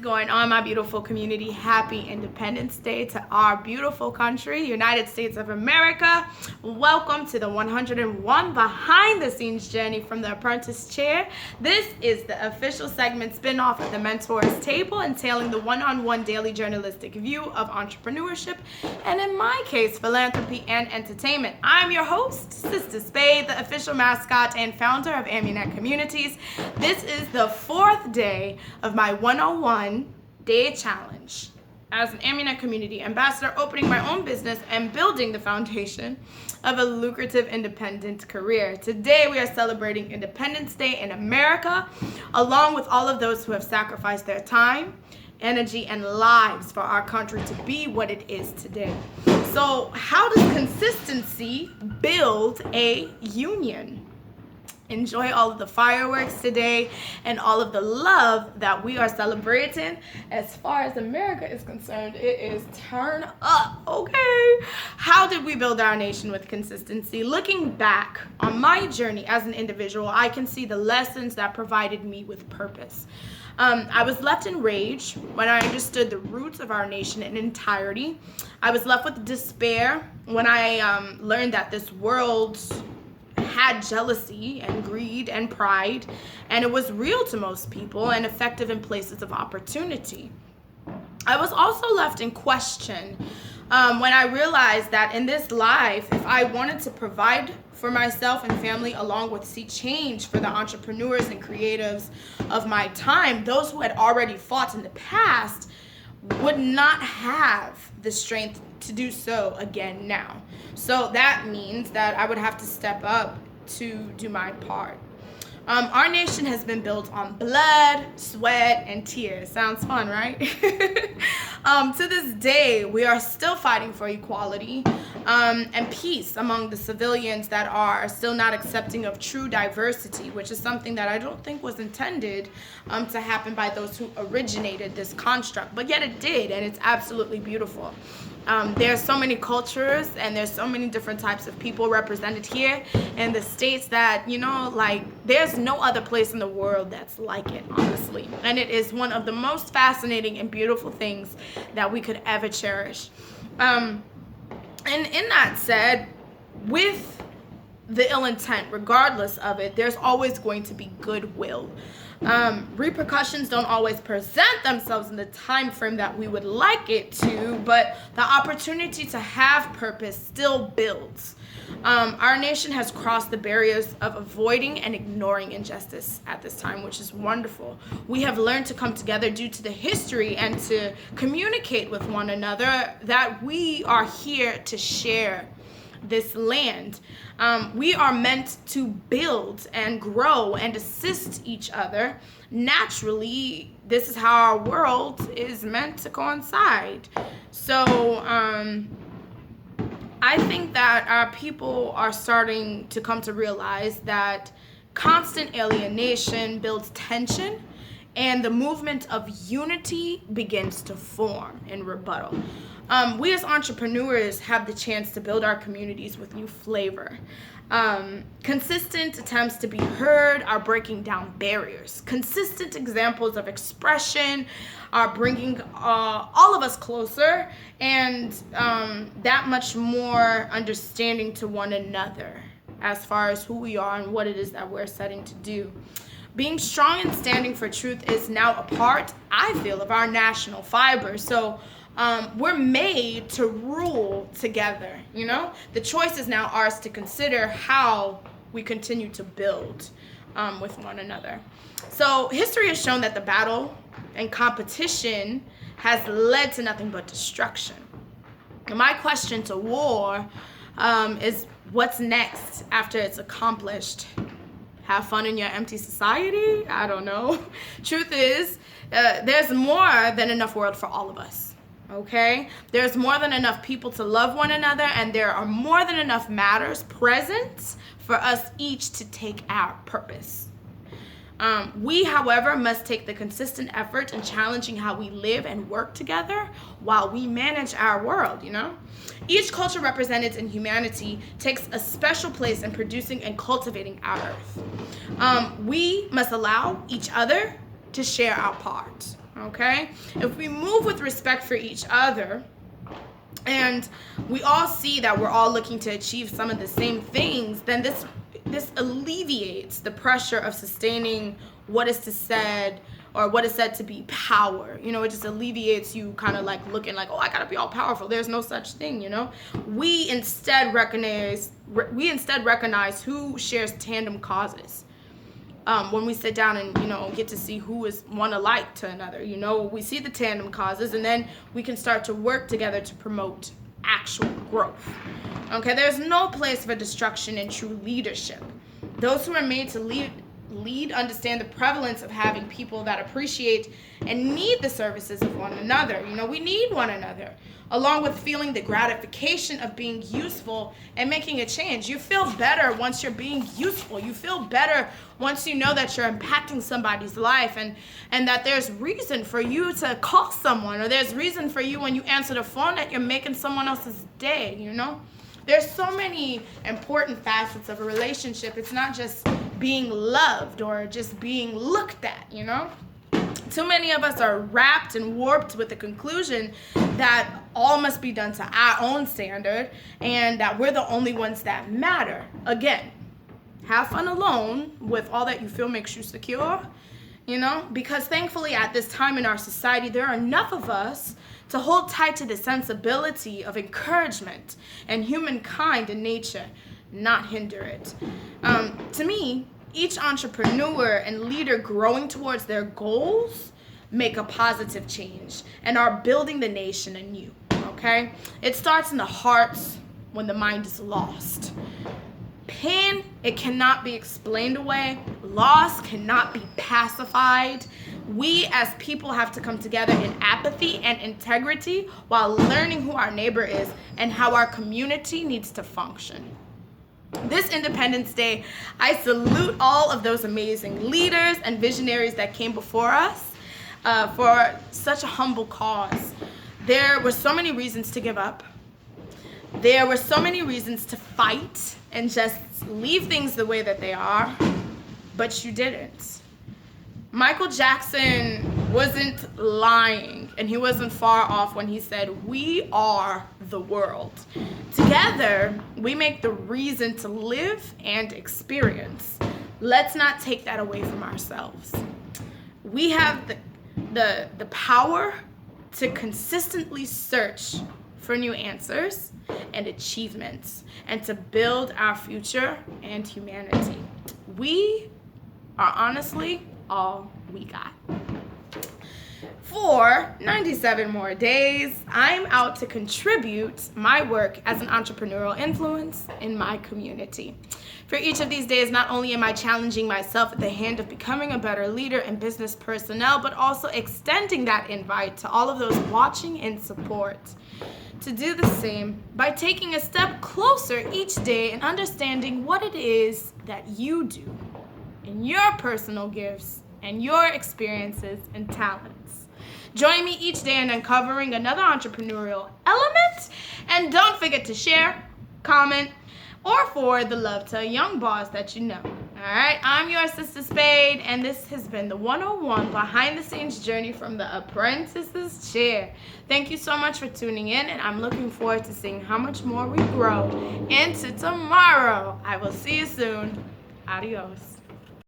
going on, my beautiful community? Happy Independence Day to our beautiful country, United States of America. Welcome to the 101 behind the scenes journey from the Apprentice chair. This is the official segment spin-off of the Mentors Table, entailing the one-on-one daily journalistic view of entrepreneurship and, in my case, philanthropy and entertainment. I'm your host, Sister Spade, the official mascot and founder of Amunet Communities. This is the fourth day of my 101 day challenge as an Amunet community ambassador, opening my own business and building the foundation of a lucrative independent career. Today we are celebrating Independence Day in America, along with all of those who have sacrificed their time, energy, and lives for our country to be what it is today. So how does consistency build a union? Enjoy all of the fireworks today and all of the love that we are celebrating. As far as America is concerned, it is turn up, okay? How did we build our nation with consistency? Looking back on my journey as an individual, I can see the lessons that provided me with purpose. I was left enraged when I understood the roots of our nation in entirety. I was left with despair when I learned that this world had jealousy and greed and pride, and it was real to most people and effective in places of opportunity. I was also left in question when I realized that in this life, if I wanted to provide for myself and family, along with see change for the entrepreneurs and creatives of my time, those who had already fought in the past would not have the strength to do so again now. So that means that I would have to step up to do my part. Our nation has been built on blood, sweat, and tears. Sounds fun, right? To this day, we are still fighting for equality and peace among the civilians that are still not accepting of true diversity, which is something that I don't think was intended to happen by those who originated this construct, but yet it did, and it's absolutely beautiful. There's so many cultures and there's so many different types of people represented here in the States that, there's no other place in the world that's like it, honestly. And it is one of the most fascinating and beautiful things that we could ever cherish. And in that said, with the ill intent, regardless of it, there's always going to be goodwill. Repercussions don't always present themselves in the time frame that we would like it to, but the opportunity to have purpose still builds. Our nation has crossed the barriers of avoiding and ignoring injustice at this time, which is wonderful. We have learned to come together due to the history and to communicate with one another that we are here to share this land. We are meant to build and grow and assist each other. Naturally, this is how our world is meant to coincide. So I think that our people are starting to come to realize that constant alienation builds tension, and the movement of unity begins to form in rebuttal. We as entrepreneurs have the chance to build our communities with new flavor. Consistent attempts to be heard are breaking down barriers. Consistent examples of expression are bringing all of us closer and that much more understanding to one another as far as who we are and what it is that we're setting to do. Being strong and standing for truth is now a part, I feel, of our national fiber. So we're made to rule together, The choice is now ours to consider how we continue to build with one another. So history has shown that the battle and competition has led to nothing but destruction. And my question to war is, what's next after it's accomplished? Have fun in your empty society? I don't know. Truth is, there's more than enough world for all of us. Okay? There's more than enough people to love one another, and there are more than enough matters present for us each to take our purpose. We, however, must take the consistent effort in challenging how we live and work together while we manage our world, Each culture represented in humanity takes a special place in producing and cultivating our earth. We must allow each other to share our part. okay? If we move with respect for each other, and we all see that we're all looking to achieve some of the same things, then this alleviates the pressure of sustaining what is said to be power. It just alleviates you kind of like looking like, oh, I gotta be all powerful. There's no such thing. We instead recognize who shares tandem causes. When we sit down and get to see who is one alike to another, we see the tandem causes, and then we can start to work together to promote actual growth. Okay, there's no place for destruction in true leadership. Those who are made to lead understand the prevalence of having people that appreciate and need the services of one another. We need one another, along with feeling the gratification of being useful and making a change. You feel better once you're being useful. You feel better once you know that you're impacting somebody's life, and that there's reason for you to call someone, or there's reason for you when you answer the phone that you're making someone else's day. There's so many important facets of a relationship. It's not just being loved or just being looked at. Too many of us are wrapped and warped with the conclusion that all must be done to our own standard and that we're the only ones that matter. Again, have fun alone with all that you feel makes you secure, because thankfully at this time in our society, there are enough of us to hold tight to the sensibility of encouragement and humankind in nature, not hinder it. To me, each entrepreneur and leader growing towards their goals make a positive change and are building the nation anew, okay? It starts in the hearts when the mind is lost. Pain, it cannot be explained away. Loss cannot be pacified. We as people have to come together in apathy and integrity while learning who our neighbor is and how our community needs to function. This Independence Day, I salute all of those amazing leaders and visionaries that came before us for such a humble cause. There were so many reasons to give up. There were so many reasons to fight and just leave things the way that they are, but you didn't. Michael Jackson wasn't lying, and he wasn't far off when he said, "We are the world." Together, we make the reason to live and experience. Let's not take that away from ourselves. We have the power to consistently search for new answers and achievements and to build our future and humanity. We are honestly all we got. For 97 more days, I'm out to contribute my work as an entrepreneurial influence in my community. For each of these days, not only am I challenging myself at the hand of becoming a better leader and business personnel, but also extending that invite to all of those watching in support to do the same by taking a step closer each day and understanding what it is that you do in your personal gifts and your experiences and talents. Join me each day in uncovering another entrepreneurial element, and don't forget to share, comment, or forward the love to a young boss that you know. All right, I'm your Sister Spade, and this has been the 101 behind the scenes journey from the Apprentice's chair. Thank you so much for tuning in, and I'm looking forward to seeing how much more we grow into tomorrow. I will see you soon. Adios.